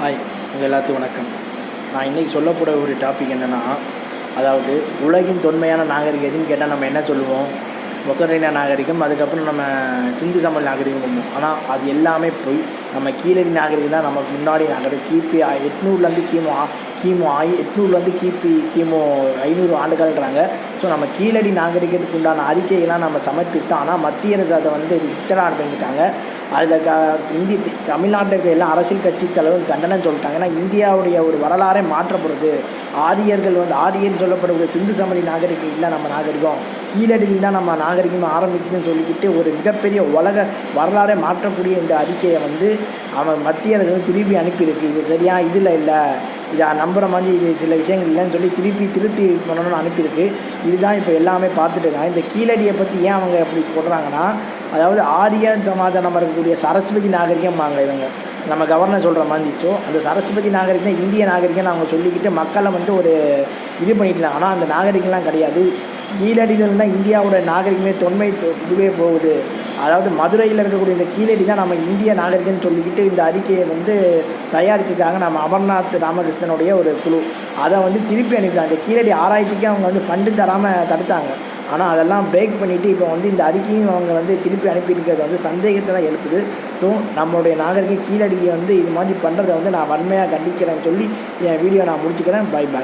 Hi, உங்கள் எல்லாத்துக்கும் வணக்கம். நான் இன்றைக்கி சொல்லப்போகிற ஒரு டாபிக் என்னென்னா, அதாவது உலகின் தொன்மையான நாகரிகம் எதுன்னு கேட்டால் நம்ம என்ன சொல்லுவோம்? மொசரைனா நாகரிகம், அதுக்கப்புறம் நம்ம சிந்து சமவெளி நாகரிகம். ஆனால் அது எல்லாமே போய் நம்ம கீழடி நாகரிகம் தான் நமக்கு முன்னாடி நாகரிகம். கிபி 800 கிமு 800 கிமு 500 ஆண்டுகள்ன்றாங்க. ஸோ நம்ம கீழடி நாகரிகத்துக்கு உண்டான அறிக்கைகள்லாம் நம்ம சமர்ப்பித்தோம். ஆனால் மத்திய அரசு அதை வந்து வித்தராட் பண்ணியிருக்காங்க. அதில் தமிழ்நாட்டில் இருக்க எல்லா அரசியல் கட்சி தலைவர்கள் கண்டனம் சொல்லிட்டாங்க. ஏன்னா இந்தியாவுடைய ஒரு வரலாறே மாற்றப்படுது. ஆரியன் சொல்லப்படக்கூடிய சிந்து சமவெளி நாகரிகம் இல்லை, நம்ம நாகரிகம் கீழடியில் தான் நம்ம நாகரிகம் ஆரம்பிக்குதுன்னு சொல்லிக்கிட்டு ஒரு மிகப்பெரிய உலக வரலாறே மாற்றக்கூடிய இந்த அறிக்கையை வந்து அவன் மத்திய அரசு திருப்பி அனுப்பியிருக்கு. இது சரியா இதில் இல்லை, இதை நம்புகிற மாதிரி இது சில விஷயங்கள் இல்லைன்னு சொல்லி திருத்தி பண்ணணும்னு அனுப்பியிருக்கு. இதுதான் இப்போ எல்லாமே பார்த்துட்டு இருக்காங்க. இந்த கீழடியை பற்றி ஏன் அவங்க எப்படி சொல்கிறாங்கன்னா, அதாவது ஆரியன் சமாதானம் இருக்கக்கூடிய சரஸ்வதி நாகரிகம் வாங்க இவங்க நம்ம கவர்னர் சொல்கிற மாதிரி. ஸோ அந்த சரஸ்வதி நாகரிகம் இந்திய நாகரிகம்னு அவங்க சொல்லிக்கிட்டு மக்களை வந்து ஒரு இது பண்ணிட்டு. ஆனால் அந்த நாகரிகம்லாம் கிடையாது. கீழடிகள் தான் இந்தியாவோட நாகரிகமே தொன்மை இதுவே போகுது. அதாவது மதுரையில் இருக்கக்கூடிய இந்த கீழடி தான் நம்ம இந்திய நாகரிகம்னு சொல்லிக்கிட்டு இந்த அறிக்கையை வந்து தயாரிச்சிருக்காங்க. நம்ம அமர்நாத் ராமகிருஷ்ணனுடைய ஒரு குழு அதை வந்து திருப்பி அனுப்பிட்டாங்க. இந்த கீழடி ஆராய்ச்சிக்கு அவங்க வந்து ஃபண்டு தராமல் தடுத்தாங்க. ஆனால் அதெல்லாம் பிரேக் பண்ணிவிட்டு இப்போ வந்து இந்த அறிக்கையும் அவங்க வந்து திருப்பி அனுப்பியிருக்கிறது வந்து சந்தேகத்தை தான் எழுப்புது. ஸோ நம்மளுடைய நாகரிக கீழடியை வந்து இது மாதிரி பண்ணுறதை வந்து நான் வன்மையாக கண்டிக்கிறேன்னு சொல்லி என் வீடியோ நான் முடிச்சுக்கிறேன். பை.